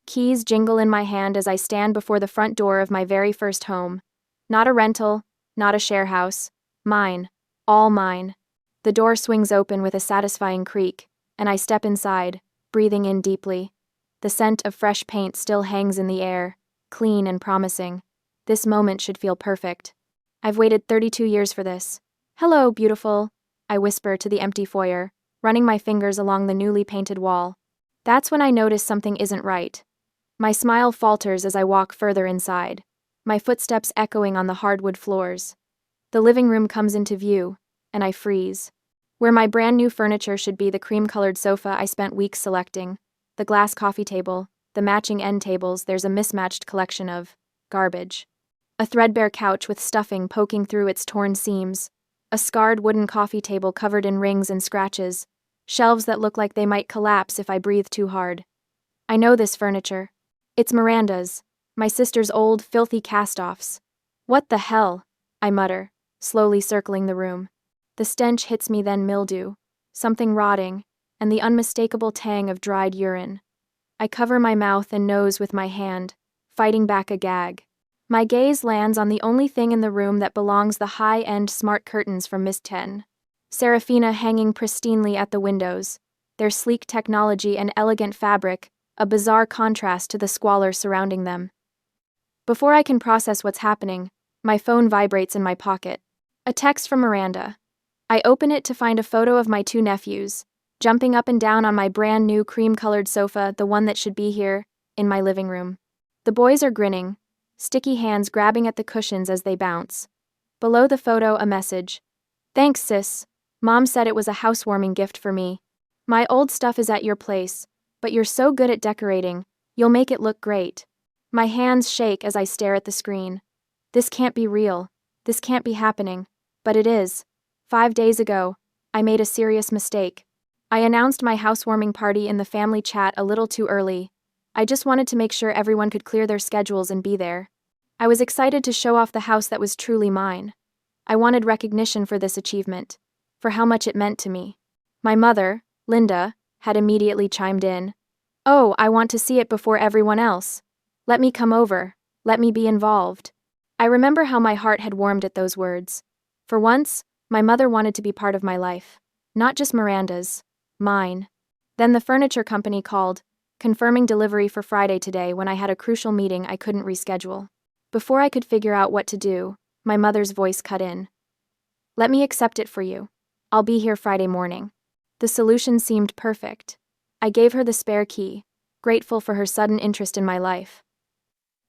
Keys jingle in my hand as I stand before the front door of my very first home. Not a rental, not a share house. Mine. All mine. The door swings open with a satisfying creak, and I step inside, breathing in deeply. The scent of fresh paint still hangs in the air, clean and promising. This moment should feel perfect. I've waited 32 years for this. Hello, beautiful, I whisper to the empty foyer, running my fingers along the newly painted wall. That's when I notice something isn't right. My smile falters as I walk further inside, my footsteps echoing on the hardwood floors. The living room comes into view, and I freeze. Where my brand new furniture should be the cream-colored sofa I spent weeks selecting, the glass coffee table, the matching end tables, there's a mismatched collection of garbage. A threadbare couch with stuffing poking through its torn seams, a scarred wooden coffee table covered in rings and scratches, shelves that look like they might collapse if I breathe too hard. I know this furniture. It's Miranda's, my sister's old, filthy cast-offs. What the hell? I mutter, slowly circling the room. The stench hits me, then mildew, something rotting, and the unmistakable tang of dried urine. I cover my mouth and nose with my hand, fighting back a gag. My gaze lands on the only thing in the room that belongs, the high-end smart curtains from Miss 10. Serafina hanging pristinely at the windows, their sleek technology and elegant fabric, a bizarre contrast to the squalor surrounding them. Before I can process what's happening, my phone vibrates in my pocket. A text from Miranda. I open it to find a photo of my two nephews, jumping up and down on my brand new cream-colored sofa, the one that should be here, in my living room. The boys are grinning, sticky hands grabbing at the cushions as they bounce. Below the photo, a message. Thanks, sis. Mom said it was a housewarming gift for me. My old stuff is at your place, but you're so good at decorating, you'll make it look great. My hands shake as I stare at the screen. This can't be real. This can't be happening. But it is. 5 days ago, I made a serious mistake. I announced my housewarming party in the family chat a little too early. I just wanted to make sure everyone could clear their schedules and be there. I was excited to show off the house that was truly mine. I wanted recognition for this achievement, for how much it meant to me. My mother, Linda, had immediately chimed in. Oh, I want to see it before everyone else. Let me come over. Let me be involved. I remember how my heart had warmed at those words. For once, my mother wanted to be part of my life. Not just Miranda's. Mine. Then the furniture company called, confirming delivery for Friday today when I had a crucial meeting I couldn't reschedule. Before I could figure out what to do, my mother's voice cut in. Let me accept it for you. I'll be here Friday morning. The solution seemed perfect. I gave her the spare key, grateful for her sudden interest in my life.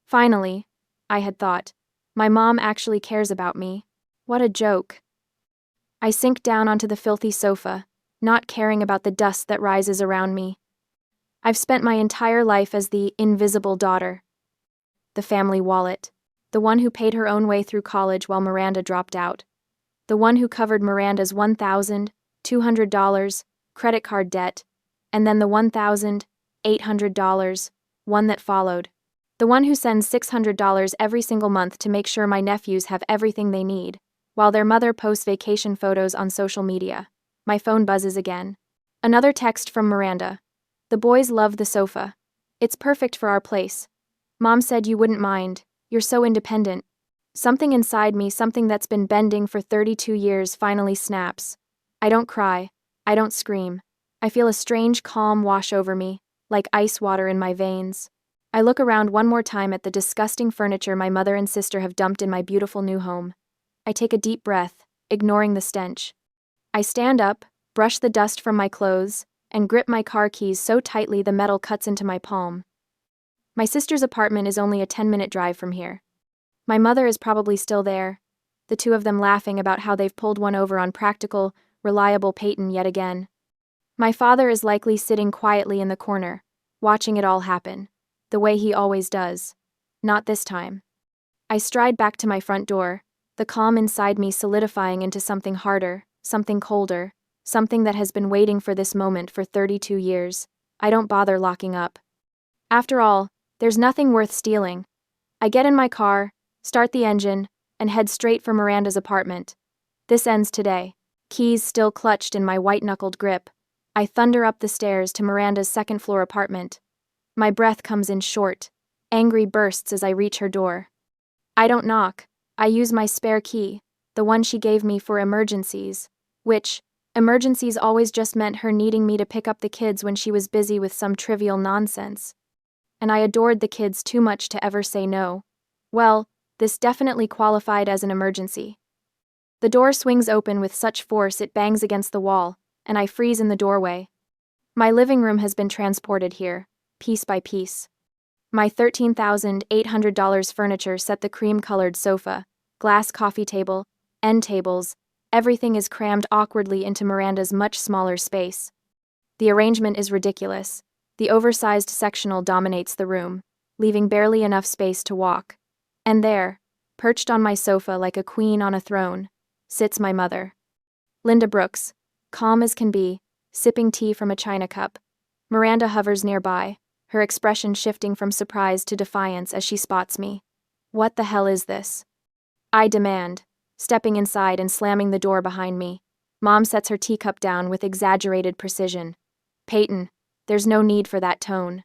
Finally, I had thought, my mom actually cares about me. What a joke. I sink down onto the filthy sofa, not caring about the dust that rises around me. I've spent my entire life as the invisible daughter. The family wallet. The one who paid her own way through college while Miranda dropped out. The one who covered Miranda's $1,200 credit card debt, and then the $1,800 one that followed. The one who sends $600 every single month to make sure my nephews have everything they need, while their mother posts vacation photos on social media. My phone buzzes again. Another text from Miranda. The boys love the sofa. It's perfect for our place. Mom said you wouldn't mind. You're so independent. Something inside me, something that's been bending for 32 years, finally snaps. I don't cry. I don't scream. I feel a strange calm wash over me, like ice water in my veins. I look around one more time at the disgusting furniture my mother and sister have dumped in my beautiful new home. I take a deep breath, ignoring the stench. I stand up, brush the dust from my clothes, and grip my car keys so tightly the metal cuts into my palm. My sister's apartment is only a 10-minute drive from here. My mother is probably still there, the two of them laughing about how they've pulled one over on practical, reliable Peyton yet again. My father is likely sitting quietly in the corner, watching it all happen, the way he always does. Not this time. I stride back to my front door, the calm inside me solidifying into something harder, something colder, something that has been waiting for this moment for 32 years. I don't bother locking up. After all, there's nothing worth stealing. I get in my car, start the engine, and head straight for Miranda's apartment. This ends today. Keys still clutched in my white-knuckled grip. I thunder up the stairs to Miranda's second-floor apartment. My breath comes in short, angry bursts as I reach her door. I don't knock. I use my spare key, the one she gave me for emergencies, which, emergencies always just meant her needing me to pick up the kids when she was busy with some trivial nonsense. And I adored the kids too much to ever say no. Well, this definitely qualified as an emergency. The door swings open with such force it bangs against the wall, and I freeze in the doorway. My living room has been transported here, piece by piece. My $13,800 furniture set the cream-colored sofa, glass coffee table, end tables, everything is crammed awkwardly into Miranda's much smaller space. The arrangement is ridiculous. The oversized sectional dominates the room, leaving barely enough space to walk. And there, perched on my sofa like a queen on a throne, sits my mother. Linda Brooks, calm as can be, sipping tea from a china cup. Miranda hovers nearby, her expression shifting from surprise to defiance as she spots me. What the hell is this? I demand, stepping inside and slamming the door behind me. Mom sets her teacup down with exaggerated precision. Peyton, there's no need for that tone.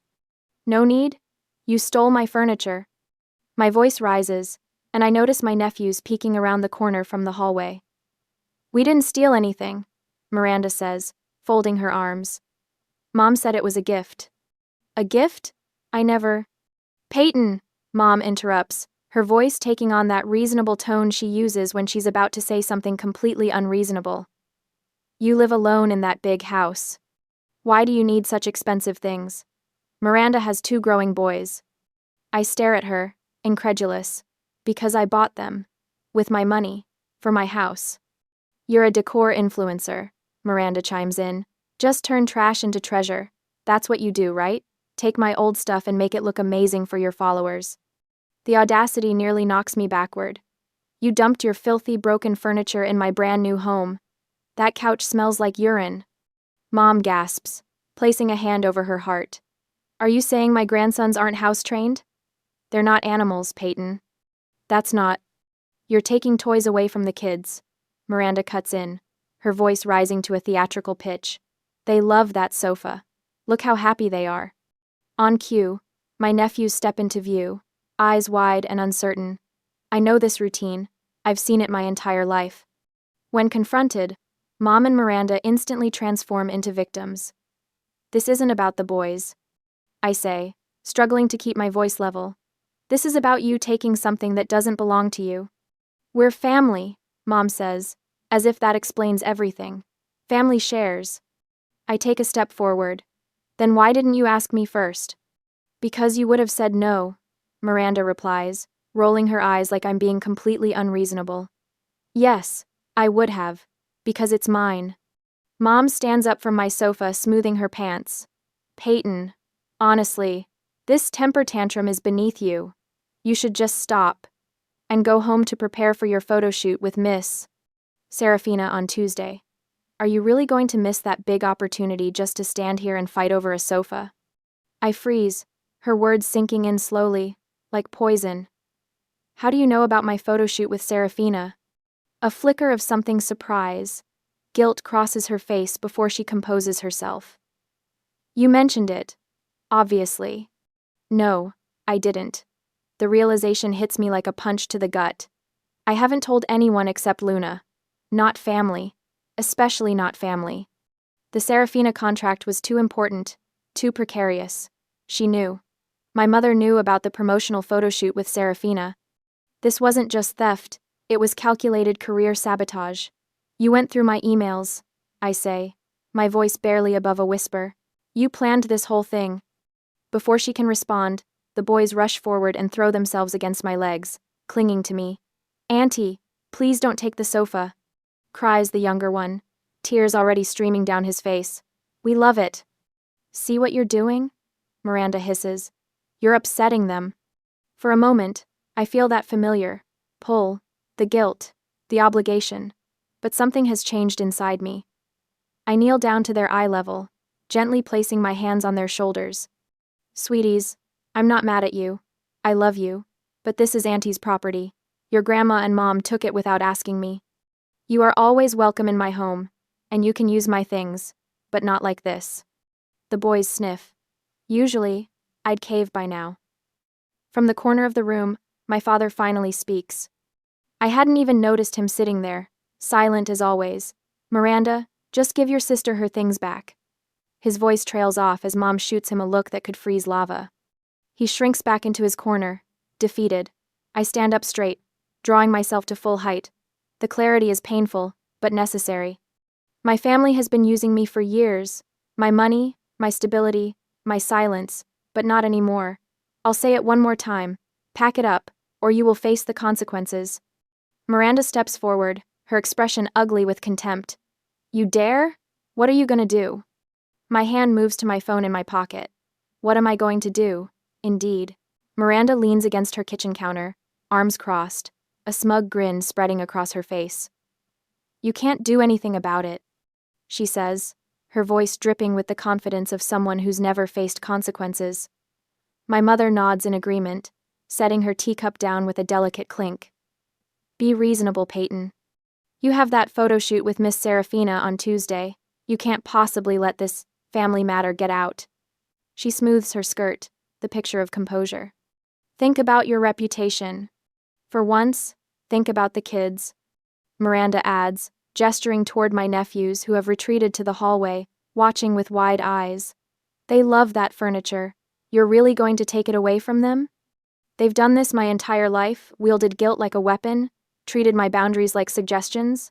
No need? You stole my furniture. My voice rises, and I notice my nephews peeking around the corner from the hallway. We didn't steal anything, Miranda says, folding her arms. Mom said it was a gift. A gift? I never… Peyton, Mom interrupts, her voice taking on that reasonable tone she uses when she's about to say something completely unreasonable. You live alone in that big house. Why do you need such expensive things? Miranda has 2 growing boys. I stare at her, incredulous. Because I bought them. With my money. For my house. You're a decor influencer, Miranda chimes in. Just turn trash into treasure. That's what you do, right? Take my old stuff and make it look amazing for your followers. The audacity nearly knocks me backward. You dumped your filthy, broken furniture in my brand new home. That couch smells like urine. Mom gasps, placing a hand over her heart. Are you saying my grandsons aren't house-trained? They're not animals, Peyton. That's not. You're taking toys away from the kids. Miranda cuts in, her voice rising to a theatrical pitch. They love that sofa. Look how happy they are. On cue, my nephews step into view, eyes wide and uncertain. I know this routine. I've seen it my entire life. When confronted, Mom and Miranda instantly transform into victims. This isn't about the boys, I say, struggling to keep my voice level. This is about you taking something that doesn't belong to you. We're family, Mom says, as if that explains everything. Family shares. I take a step forward. Then why didn't you ask me first? Because you would have said no, Miranda replies, rolling her eyes like I'm being completely unreasonable. Yes, I would have. Because it's mine. Mom stands up from my sofa, smoothing her pants. Peyton, honestly, this temper tantrum is beneath you. You should just stop. And go home to prepare for your photo shoot with Miss Serafina on Tuesday. Are you really going to miss that big opportunity just to stand here and fight over a sofa? I freeze, her words sinking in slowly, like poison. How do you know about my photo shoot with Serafina? A flicker of something surprise. Guilt crosses her face before she composes herself. You mentioned it. Obviously. No, I didn't. The realization hits me like a punch to the gut. I haven't told anyone except Luna. Not family. Especially not family. The Serafina contract was too important, too precarious. She knew. My mother knew about the promotional photo shoot with Serafina. This wasn't just theft, it was calculated career sabotage. You went through my emails, I say, my voice barely above a whisper. You planned this whole thing. Before she can respond, the boys rush forward and throw themselves against my legs, clinging to me. Auntie, please don't take the sofa, cries the younger one, tears already streaming down his face. We love it. See what you're doing? Miranda hisses. You're upsetting them. For a moment, I feel that familiar pull, the guilt, the obligation, but something has changed inside me. I kneel down to their eye level, gently placing my hands on their shoulders. Sweeties, I'm not mad at you. I love you, but this is Auntie's property. Your grandma and Mom took it without asking me. You are always welcome in my home, and you can use my things, but not like this. The boys sniff. Usually, I'd cave by now. From the corner of the room, my father finally speaks. I hadn't even noticed him sitting there, silent as always. Miranda, just give your sister her things back. His voice trails off as Mom shoots him a look that could freeze lava. He shrinks back into his corner, defeated. I stand up straight, drawing myself to full height. The clarity is painful, but necessary. My family has been using me for years. My money, my stability, my silence, but not anymore. I'll say it one more time. Pack it up, or you will face the consequences. Miranda steps forward, her expression ugly with contempt. You dare? What are you gonna do? My hand moves to my phone in my pocket. What am I going to do? Indeed. Miranda leans against her kitchen counter, arms crossed, a smug grin spreading across her face. You can't do anything about it, she says, her voice dripping with the confidence of someone who's never faced consequences. My mother nods in agreement, setting her teacup down with a delicate clink. Be reasonable, Peyton. You have that photo shoot with Miss Serafina on Tuesday. You can't possibly let this family matter get out. She smooths her skirt, the picture of composure. Think about your reputation. For once, think about the kids. Miranda adds, gesturing toward my nephews who have retreated to the hallway, watching with wide eyes. They love that furniture. You're really going to take it away from them? They've done this my entire life, wielded guilt like a weapon, treated my boundaries like suggestions.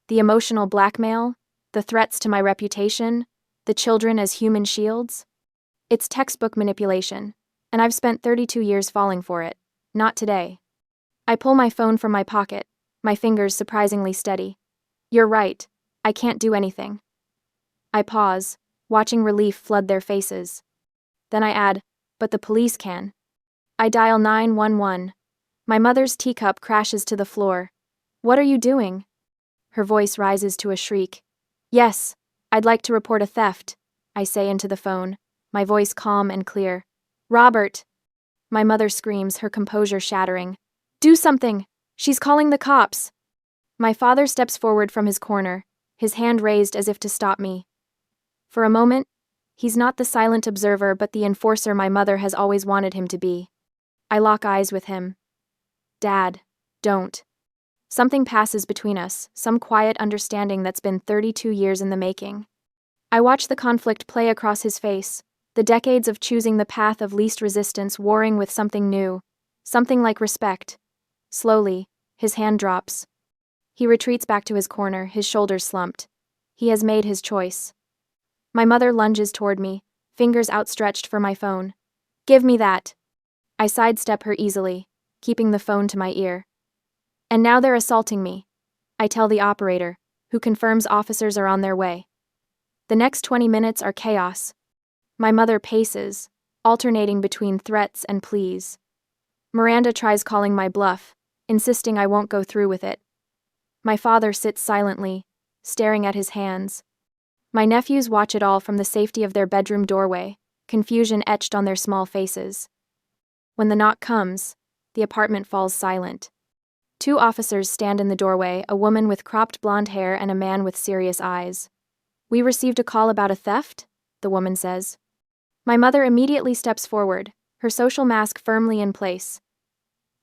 The emotional blackmail, the threats to my reputation, the children as human shields. It's textbook manipulation, and I've spent 32 years falling for it. Not today. I pull my phone from my pocket, my fingers surprisingly steady. You're right, I can't do anything. I pause, watching relief flood their faces. Then I add, but the police can. I dial 911. My mother's teacup crashes to the floor. What are you doing? Her voice rises to a shriek. Yes, I'd like to report a theft, I say into the phone, my voice calm and clear. Robert! My mother screams, her composure shattering. Do something! She's calling the cops! My father steps forward from his corner, his hand raised as if to stop me. For a moment, he's not the silent observer but the enforcer my mother has always wanted him to be. I lock eyes with him. Dad, don't. Something passes between us, some quiet understanding that's been 32 years in the making. I watch the conflict play across his face, the decades of choosing the path of least resistance warring with something new, something like respect. Slowly, his hand drops. He retreats back to his corner, his shoulders slumped. He has made his choice. My mother lunges toward me, fingers outstretched for my phone. Give me that. I sidestep her easily, keeping the phone to my ear. And now they're assaulting me. I tell the operator, who confirms officers are on their way. The next 20 minutes are chaos. My mother paces, alternating between threats and pleas. Miranda tries calling my bluff, insisting I won't go through with it. My father sits silently, staring at his hands. My nephews watch it all from the safety of their bedroom doorway, confusion etched on their small faces. When the knock comes, the apartment falls silent. 2 officers stand in the doorway, a woman with cropped blonde hair and a man with serious eyes. We received a call about a theft, the woman says. My mother immediately steps forward, her social mask firmly in place.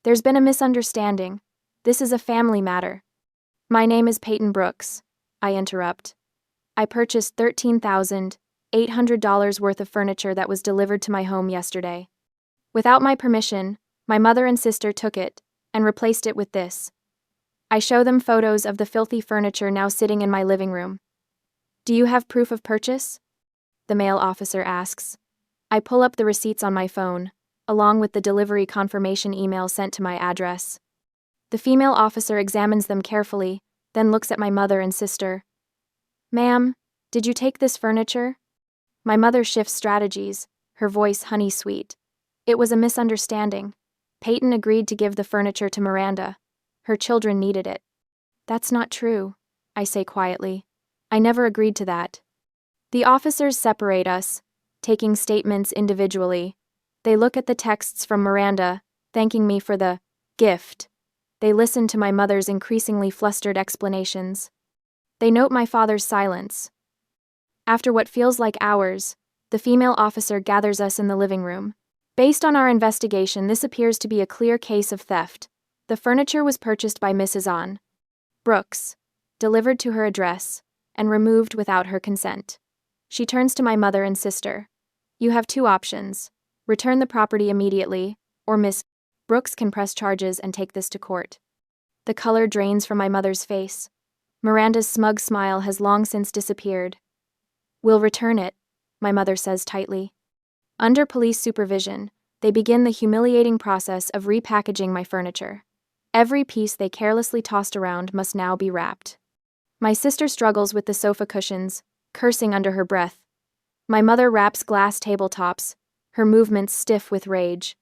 There's been a misunderstanding. This is a family matter. My name is Peyton Brooks, I interrupt. I purchased $13,800 worth of furniture that was delivered to my home yesterday. Without my permission, my mother and sister took it and replaced it with this. I show them photos of the filthy furniture now sitting in my living room. Do you have proof of purchase? The male officer asks. I pull up the receipts on my phone, along with the delivery confirmation email sent to my address. The female officer examines them carefully, then looks at my mother and sister. Ma'am, did you take this furniture? My mother shifts strategies, her voice honey-sweet. It was a misunderstanding. Peyton agreed to give the furniture to Miranda. Her children needed it. That's not true, I say quietly. I never agreed to that. The officers separate us, taking statements individually. They look at the texts from Miranda, thanking me for the gift. They listen to my mother's increasingly flustered explanations. They note my father's silence. After what feels like hours, the female officer gathers us in the living room. Based on our investigation, this appears to be a clear case of theft. The furniture was purchased by Mrs. On Brooks, delivered to her address, and removed without her consent. She turns to my mother and sister. You have two options. Return the property immediately, or Miss Brooks can press charges and take this to court. The color drains from my mother's face. Miranda's smug smile has long since disappeared. We'll return it, my mother says tightly. Under police supervision, they begin the humiliating process of repackaging my furniture. Every piece they carelessly tossed around must now be wrapped. My sister struggles with the sofa cushions, cursing under her breath. My mother wraps glass tabletops, her movements stiff with rage.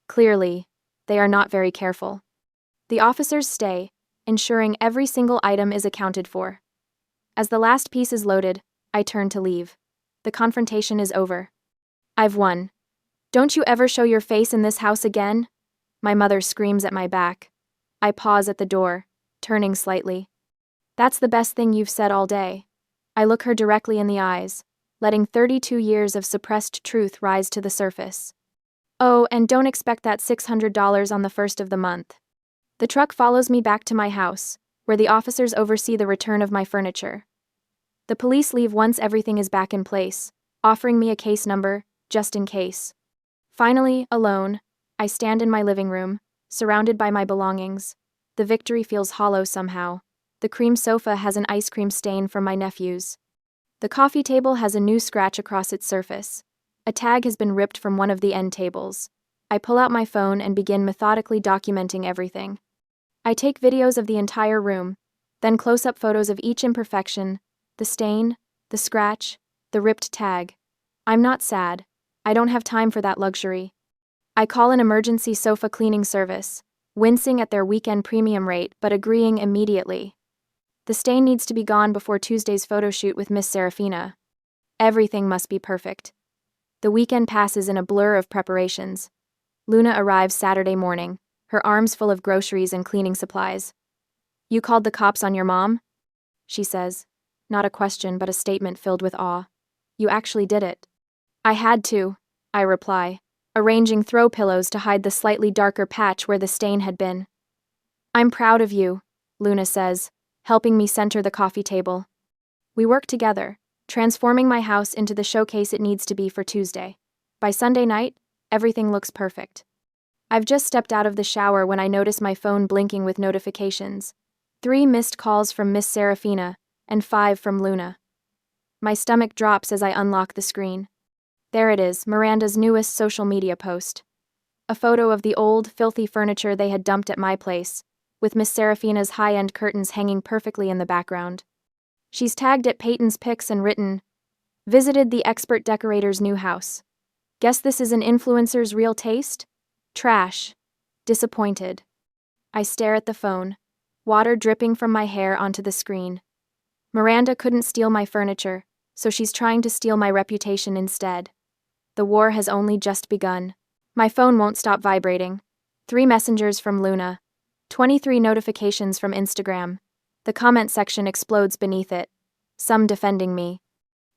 Clearly, they are not very careful. The officers stay, ensuring every single item is accounted for. As the last piece is loaded, I turn to leave. The confrontation is over. I've won. Don't you ever show your face in this house again? My mother screams at my back. I pause at the door, turning slightly. That's the best thing you've said all day. I look her directly in the eyes, letting 32 years of suppressed truth rise to the surface. Oh, and don't expect that $600 on the first of the month. The truck follows me back to my house, where the officers oversee the return of my furniture. The police leave once everything is back in place, offering me a case number, just in case. Finally, alone, I stand in my living room, surrounded by my belongings. The victory feels hollow somehow. The cream sofa has an ice cream stain from my nephew's. The coffee table has a new scratch across its surface. A tag has been ripped from one of the end tables. I pull out my phone and begin methodically documenting everything. I take videos of the entire room, then close-up photos of each imperfection, the stain, the scratch, the ripped tag. I'm not sad. I don't have time for that luxury. I call an emergency sofa cleaning service, wincing at their weekend premium rate but agreeing immediately. The stain needs to be gone before Tuesday's photo shoot with Miss Serafina. Everything must be perfect. The weekend passes in a blur of preparations. Luna arrives Saturday morning, her arms full of groceries and cleaning supplies. You called the cops on your mom? She says. Not a question, but a statement filled with awe. You actually did it. I had to, I reply, arranging throw pillows to hide the slightly darker patch where the stain had been. I'm proud of you, Luna says, helping me center the coffee table. We work together, transforming my house into the showcase it needs to be for Tuesday. By Sunday night, everything looks perfect. I've just stepped out of the shower when I notice my phone blinking with notifications. 3 missed calls from Miss Serafina, and 5 from Luna. My stomach drops as I unlock the screen. There it is, Miranda's newest social media post. A photo of the old, filthy furniture they had dumped at my place, with Miss Serafina's high-end curtains hanging perfectly in the background. She's tagged at Peyton's pics and written, "Visited the expert decorator's new house. Guess this is an influencer's real taste? Trash. Disappointed." I stare at the phone, water dripping from my hair onto the screen. Miranda couldn't steal my furniture, so she's trying to steal my reputation instead. The war has only just begun. My phone won't stop vibrating. 3 messengers from Luna. 23 notifications from Instagram. The comment section explodes beneath it. Some defending me.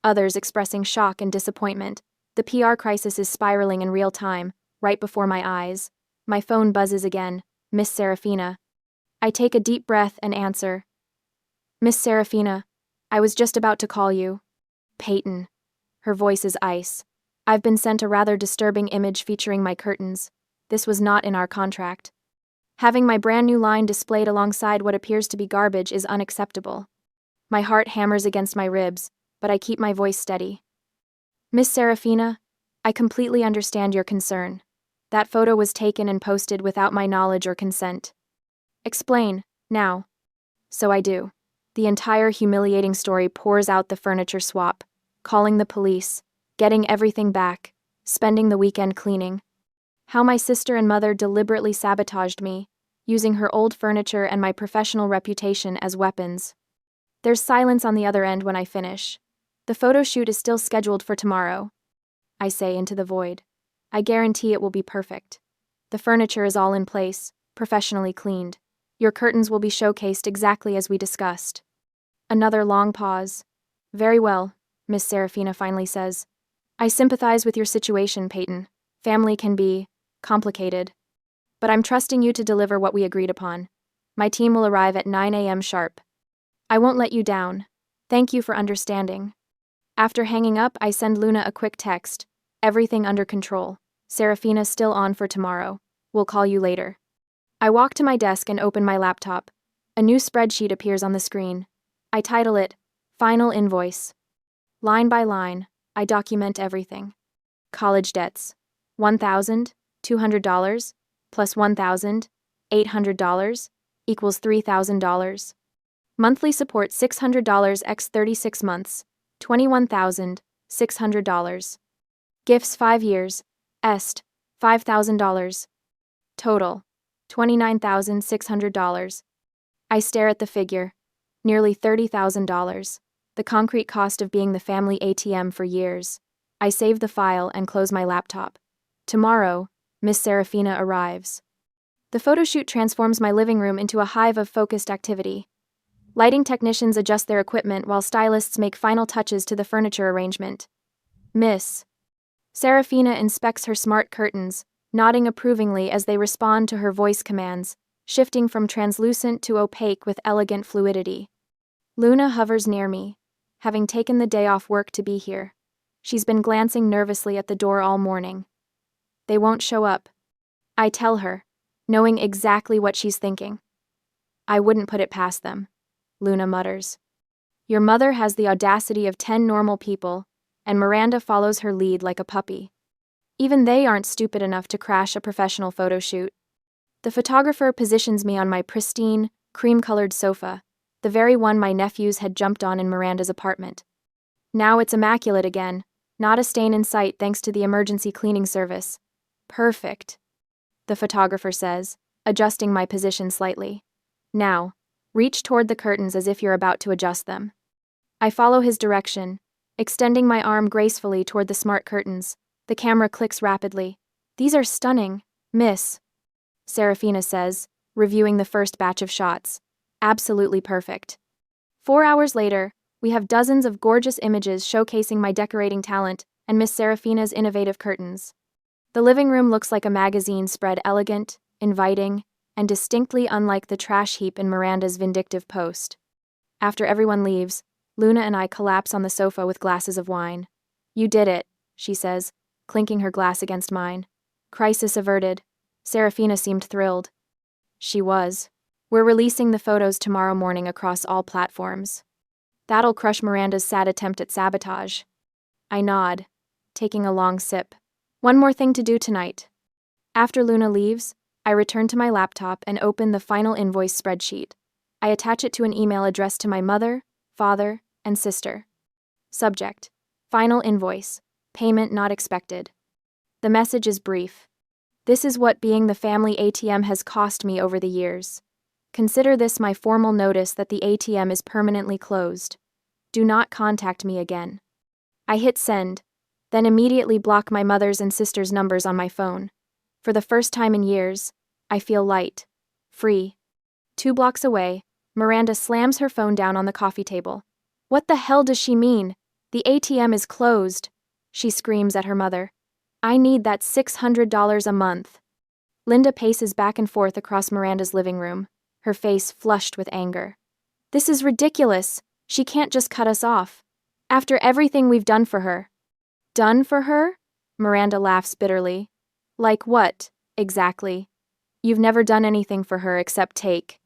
Others expressing shock and disappointment. The PR crisis is spiraling in real time, right before my eyes. My phone buzzes again. Miss Serafina. I take a deep breath and answer. Miss Serafina, I was just about to call you. Peyton. Her voice is ice. I've been sent a rather disturbing image featuring my curtains. This was not in our contract. Having my brand new line displayed alongside what appears to be garbage is unacceptable. My heart hammers against my ribs, but I keep my voice steady. Miss Serafina, I completely understand your concern. That photo was taken and posted without my knowledge or consent. Explain, now. So I do. The entire humiliating story pours out the furniture swap, calling the police, getting everything back, spending the weekend cleaning. How my sister and mother deliberately sabotaged me, using her old furniture and my professional reputation as weapons. There's silence on the other end when I finish. The photo shoot is still scheduled for tomorrow. I say into the void. I guarantee it will be perfect. The furniture is all in place, professionally cleaned. Your curtains will be showcased exactly as we discussed. Another long pause. Very well, Miss Serafina finally says. I sympathize with your situation, Peyton. Family can be complicated. But I'm trusting you to deliver what we agreed upon. My team will arrive at 9 a.m. sharp. I won't let you down. Thank you for understanding. After hanging up, I send Luna a quick text. Everything under control. Serafina still on for tomorrow. We'll call you later. I walk to my desk and open my laptop. A new spreadsheet appears on the screen. I title it, Final Invoice. Line by line, I document everything. College debts. $1,200 plus $1,800 equals $3,000. Monthly support $600 x 36 months, $21,600. Gifts 5 years, est, $5,000. Total, $29,600. I stare at the figure, nearly $30,000, the concrete cost of being the family ATM for years. I save the file and close my laptop. Tomorrow, Miss Serafina arrives. The photoshoot transforms my living room into a hive of focused activity. Lighting technicians adjust their equipment while stylists make final touches to the furniture arrangement. Miss Serafina inspects her smart curtains, nodding approvingly as they respond to her voice commands, shifting from translucent to opaque with elegant fluidity. Luna hovers near me, having taken the day off work to be here. She's been glancing nervously at the door all morning. They won't show up. I tell her, knowing exactly what she's thinking. I wouldn't put it past them, Luna mutters. Your mother has the audacity of 10 normal people, and Miranda follows her lead like a puppy. Even they aren't stupid enough to crash a professional photo shoot. The photographer positions me on my pristine, cream-colored sofa, the very one my nephews had jumped on in Miranda's apartment. Now it's immaculate again, not a stain in sight thanks to the emergency cleaning service. Perfect, the photographer says, adjusting my position slightly. Now, reach toward the curtains as if you're about to adjust them. I follow his direction, extending my arm gracefully toward the smart curtains. The camera clicks rapidly. These are stunning, Miss Serafina says, reviewing the first batch of shots. Absolutely perfect. 4 hours later, we have dozens of gorgeous images showcasing my decorating talent and Miss Serafina's innovative curtains. The living room looks like a magazine spread elegant, inviting, and distinctly unlike the trash heap in Miranda's vindictive post. After everyone leaves, Luna and I collapse on the sofa with glasses of wine. You did it, she says, clinking her glass against mine. Crisis averted. Serafina seemed thrilled. She was. We're releasing the photos tomorrow morning across all platforms. That'll crush Miranda's sad attempt at sabotage. I nod, taking a long sip. One more thing to do tonight. After Luna leaves, I return to my laptop and open the final invoice spreadsheet. I attach it to an email addressed to my mother, father, and sister. Subject: Final invoice. Payment not expected. The message is brief. This is what being the family ATM has cost me over the years. Consider this my formal notice that the ATM is permanently closed. Do not contact me again. I hit send, then immediately block my mother's and sister's numbers on my phone. For the first time in years, I feel light, free. 2 blocks away, Miranda slams her phone down on the coffee table. What the hell does she mean? The ATM is closed, she screams at her mother. I need that $600 a month. Linda paces back and forth across Miranda's living room, her face flushed with anger. This is ridiculous. She can't just cut us off. After everything we've done for her. Done for her? Miranda laughs bitterly. Like what, exactly? You've never done anything for her except take.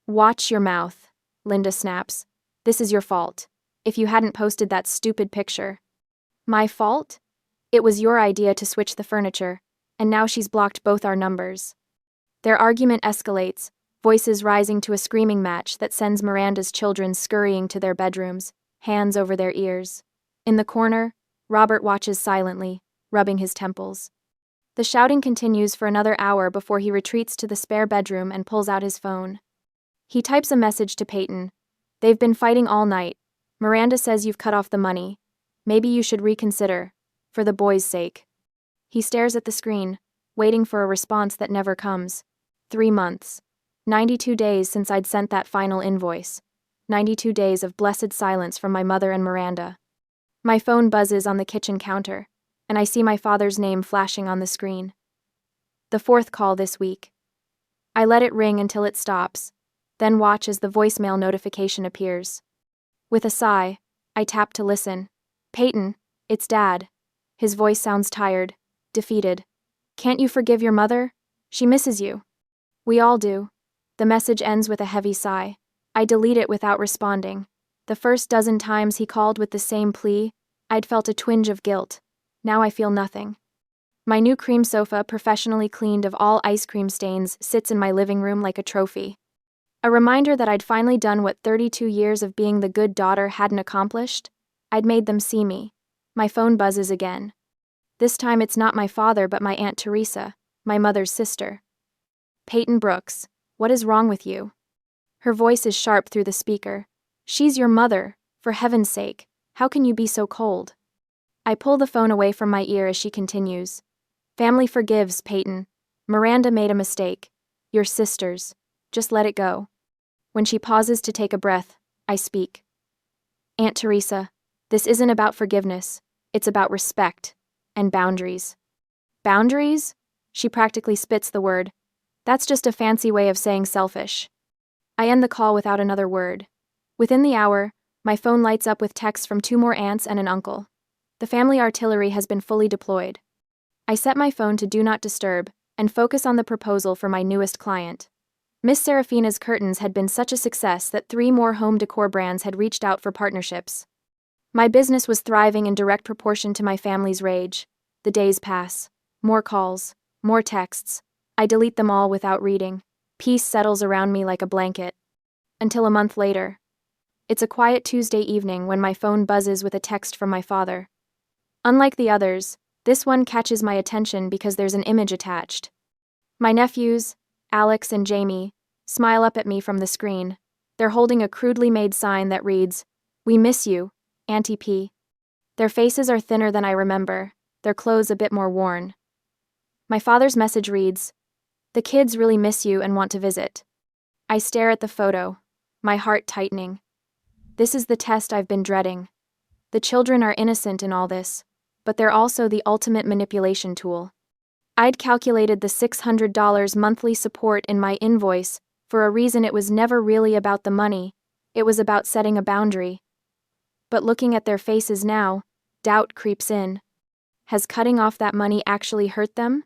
Watch your mouth, Linda snaps. This is your fault. If you hadn't posted that stupid picture. My fault? It was your idea to switch the furniture, and now she's blocked both our numbers. Their argument escalates, voices rising to a screaming match that sends Miranda's children scurrying to their bedrooms, hands over their ears. In the corner, Robert watches silently, rubbing his temples. The shouting continues for another hour before he retreats to the spare bedroom and pulls out his phone. He types a message to Peyton. They've been fighting all night. Miranda says you've cut off the money. Maybe you should reconsider, for the boys' sake. He stares at the screen, waiting for a response that never comes. 3 months. 92 days since I'd sent that final invoice. 92 days of blessed silence from my mother and Miranda. My phone buzzes on the kitchen counter. and I see my father's name flashing on the screen. The fourth call this week. I let it ring until it stops, then watch as the voicemail notification appears. With a sigh, I tap to listen. Peyton, it's Dad. His voice sounds tired, defeated. Can't you forgive your mother? She misses you. We all do. The message ends with a heavy sigh. I delete it without responding. The first dozen times he called with the same plea, I'd felt a twinge of guilt. Now I feel nothing. My new cream sofa, professionally cleaned of all ice cream stains, sits in my living room like a trophy. A reminder that I'd finally done what 32 years of being the good daughter hadn't accomplished. I'd made them see me. My phone buzzes again. This time it's not my father but my Aunt Teresa, my mother's sister. Peyton Brooks, what is wrong with you? Her voice is sharp through the speaker. She's your mother, for heaven's sake, how can you be so cold? I pull the phone away from my ear as she continues. Family forgives, Peyton. Miranda made a mistake. Your sisters. Just let it go. When she pauses to take a breath, I speak. Aunt Teresa, this isn't about forgiveness. It's about respect and boundaries. Boundaries? She practically spits the word. That's just a fancy way of saying selfish. I end the call without another word. Within the hour, my phone lights up with texts from 2 more aunts and an uncle. The family artillery has been fully deployed. I set my phone to Do Not Disturb and focus on the proposal for my newest client. Miss Serafina's curtains had been such a success that 3 more home decor brands had reached out for partnerships. My business was thriving in direct proportion to my family's rage. The days pass. More calls, more texts. I delete them all without reading. Peace settles around me like a blanket. Until a month later. It's a quiet Tuesday evening when my phone buzzes with a text from my father. Unlike the others, this one catches my attention because there's an image attached. My nephews, Alex and Jamie, smile up at me from the screen. They're holding a crudely made sign that reads, "We miss you, Auntie P." Their faces are thinner than I remember, their clothes a bit more worn. My father's message reads, "The kids really miss you and want to visit." I stare at the photo, my heart tightening. This is the test I've been dreading. The children are innocent in all this, but they're also the ultimate manipulation tool. I'd calculated the $600 monthly support in my invoice for a reason. It was never really about the money, it was about setting a boundary. But looking at their faces now, doubt creeps in. Has cutting off that money actually hurt them?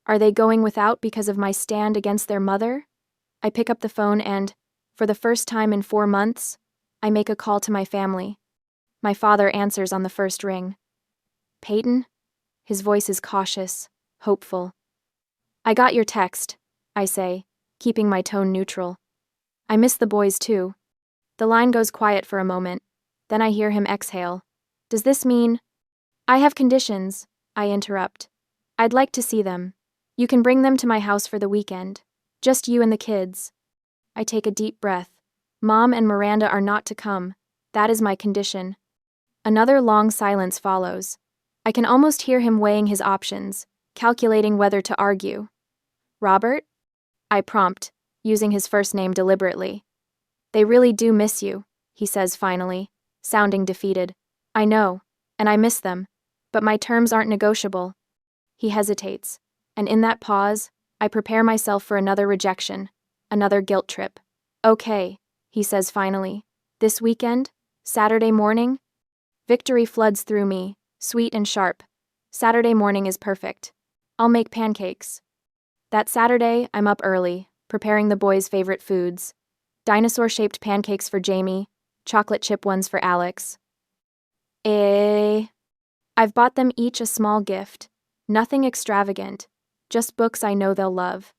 Are they going without because of my stand against their mother? I pick up the phone and, for the first time in 4 months, I make a call to my family. My father answers on the first ring. Peyton? His voice is cautious, hopeful. I got your text, I say, keeping my tone neutral. I miss the boys too. The line goes quiet for a moment, then I hear him exhale. Does this mean? I have conditions, I interrupt. I'd like to see them. You can bring them to my house for the weekend. Just you and the kids. I take a deep breath. Mom and Miranda are not to come. That is my condition. Another long silence follows. I can almost hear him weighing his options, calculating whether to argue. Robert? I prompt, using his first name deliberately. They really do miss you, he says finally, sounding defeated. I know, and I miss them, but my terms aren't negotiable. He hesitates, and in that pause, I prepare myself for another rejection, another guilt trip. Okay, he says finally. This weekend? Saturday morning? Victory floods through me, sweet and sharp. Saturday morning is perfect. I'll make pancakes. That Saturday, I'm up early, preparing the boys' favorite foods. Dinosaur-shaped pancakes for Jamie, chocolate chip ones for Alex. I've bought them each a small gift. Nothing extravagant, just books I know they'll love.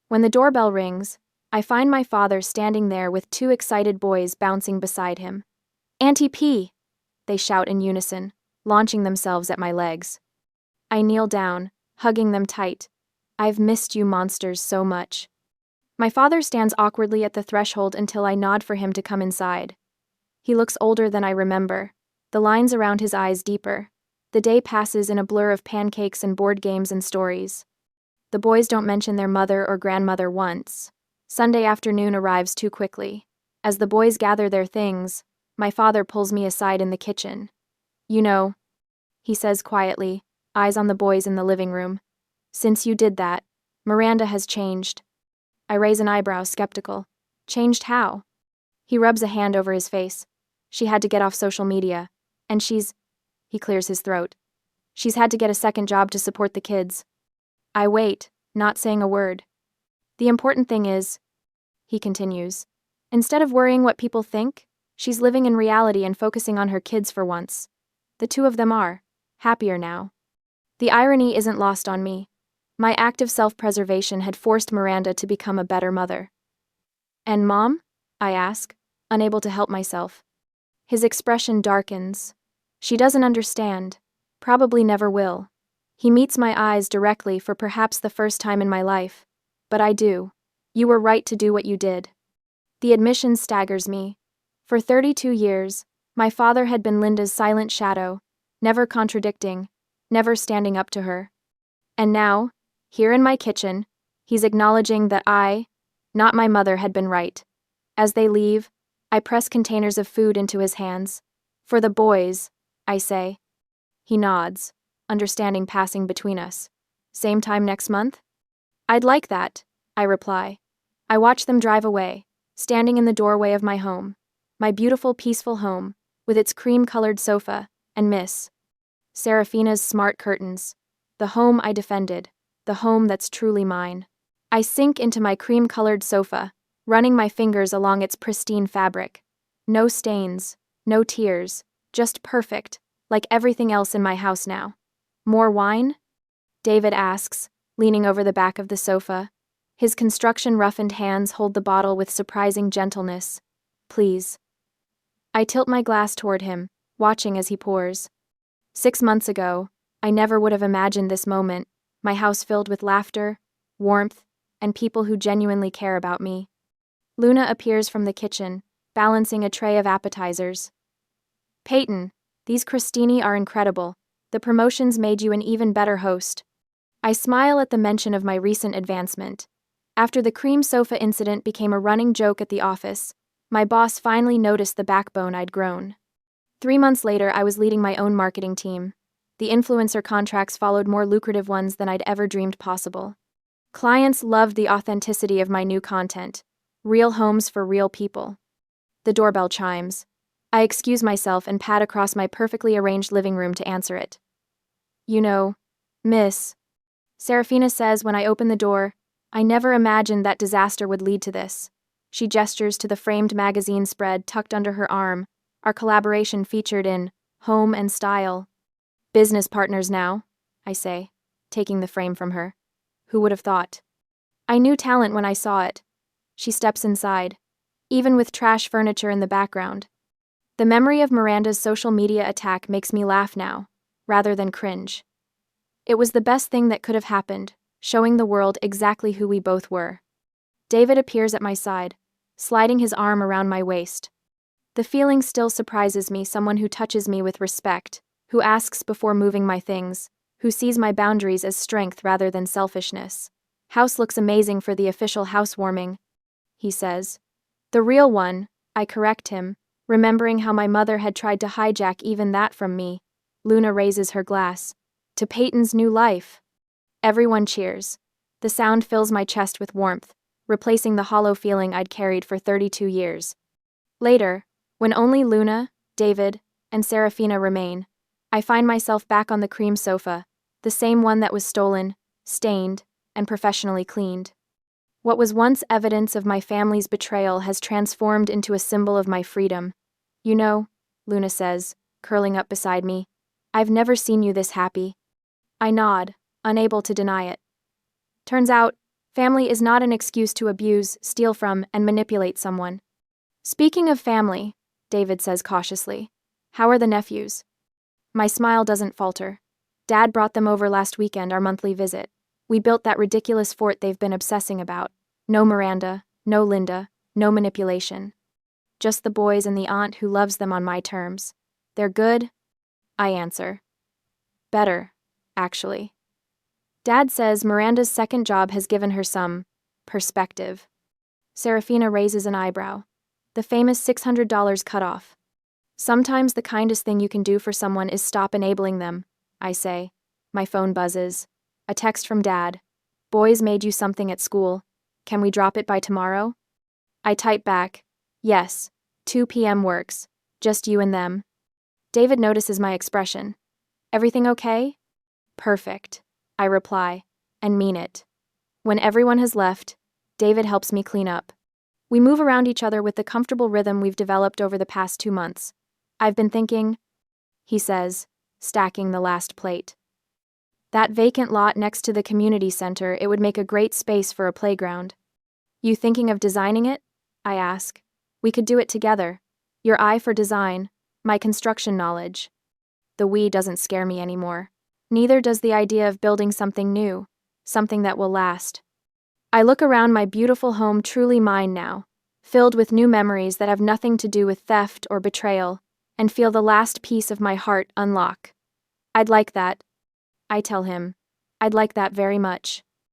When the doorbell rings, I find my father standing there with 2 excited boys bouncing beside him. Auntie P! They shout in unison, launching themselves at my legs. I kneel down, hugging them tight. I've missed you monsters so much. My father stands awkwardly at the threshold until I nod for him to come inside. He looks older than I remember, the lines around his eyes deeper. The day passes in a blur of pancakes and board games and stories. The boys don't mention their mother or grandmother once. Sunday afternoon arrives too quickly. As the boys gather their things, my father pulls me aside in the kitchen. You know, he says quietly, eyes on the boys in the living room. Since you did that, Miranda has changed. I raise an eyebrow, skeptical. Changed how? He rubs a hand over his face. She had to get off social media. And he clears his throat. She's had to get a second job to support the kids. I wait, not saying a word. The important thing is, he continues, instead of worrying what people think, she's living in reality and focusing on her kids for once. The two of them are happier now. The irony isn't lost on me. My act of self-preservation had forced Miranda to become a better mother. And Mom? I ask, unable to help myself. His expression darkens. She doesn't understand. Probably never will. He meets my eyes directly for perhaps the first time in my life. But I do. You were right to do what you did. The admission staggers me. For 32 years, my father had been Linda's silent shadow, never contradicting, never standing up to her. And now, here in my kitchen, he's acknowledging that I, not my mother, had been right. As they leave, I press containers of food into his hands. For the boys, I say. He nods, understanding passing between us. Same time next month? I'd like that, I reply. I watch them drive away, standing in the doorway of my home. My beautiful, peaceful home, with its cream-colored sofa, and Miss Serafina's smart curtains. The home I defended, the home that's truly mine. I sink into my cream-colored sofa, running my fingers along its pristine fabric. No stains, no tears, just perfect, like everything else in my house now. More wine? David asks, leaning over the back of the sofa. His construction-roughened hands hold the bottle with surprising gentleness. Please. I tilt my glass toward him, watching as he pours. 6 months ago, I never would have imagined this moment, my house filled with laughter, warmth, and people who genuinely care about me. Luna appears from the kitchen, balancing a tray of appetizers. Peyton, these crostini are incredible. The promotions made you an even better host. I smile at the mention of my recent advancement. After the cream sofa incident became a running joke at the office, my boss finally noticed the backbone I'd grown. 3 months later, I was leading my own marketing team. The influencer contracts followed more lucrative ones than I'd ever dreamed possible. Clients loved the authenticity of my new content. Real homes for real people. The doorbell chimes. I excuse myself and pad across my perfectly arranged living room to answer it. You know, Miss Serafina says when I open the door, I never imagined that disaster would lead to this. She gestures to the framed magazine spread tucked under her arm, our collaboration featured in Home and Style. Business partners now, I say, taking the frame from her. Who would have thought? I knew talent when I saw it. She steps inside, even with trash furniture in the background. The memory of Miranda's social media attack makes me laugh now, rather than cringe. It was the best thing that could have happened, showing the world exactly who we both were. David appears at my side, sliding his arm around my waist. The feeling still surprises me, someone who touches me with respect, who asks before moving my things, who sees my boundaries as strength rather than selfishness. House looks amazing for the official housewarming, he says. The real one, I correct him, remembering how my mother had tried to hijack even that from me. Luna raises her glass. To Peyton's new life. Everyone cheers. The sound fills my chest with warmth, replacing the hollow feeling I'd carried for 32 years. Later, when only Luna, David, and Serafina remain, I find myself back on the cream sofa, the same one that was stolen, stained, and professionally cleaned. What was once evidence of my family's betrayal has transformed into a symbol of my freedom. You know, Luna says, curling up beside me, I've never seen you this happy. I nod, unable to deny it. Turns out, family is not an excuse to abuse, steal from, and manipulate someone. Speaking of family, David says cautiously, how are the nephews? My smile doesn't falter. Dad brought them over last weekend, our monthly visit. We built that ridiculous fort they've been obsessing about. No Miranda, no Linda, no manipulation. Just the boys and the aunt who loves them on my terms. They're good? I answer. Better, actually. Dad says Miranda's second job has given her some perspective. Serafina raises an eyebrow. The famous $600 cutoff. Sometimes the kindest thing you can do for someone is stop enabling them, I say. My phone buzzes. A text from Dad. Boys made you something at school. Can we drop it by tomorrow? I type back. Yes. 2 p.m. works. Just you and them. David notices my expression. Everything okay? Perfect. I reply, and mean it. When everyone has left, David helps me clean up. We move around each other with the comfortable rhythm we've developed over the past 2 months. I've been thinking, he says, stacking the last plate. That vacant lot next to the community center, it would make a great space for a playground. You thinking of designing it? I ask. We could do it together. Your eye for design, my construction knowledge. The we doesn't scare me anymore. Neither does the idea of building something new, something that will last. I look around my beautiful home, truly mine now, filled with new memories that have nothing to do with theft or betrayal, and feel the last piece of my heart unlock. I'd like that. I tell him, I'd like that very much.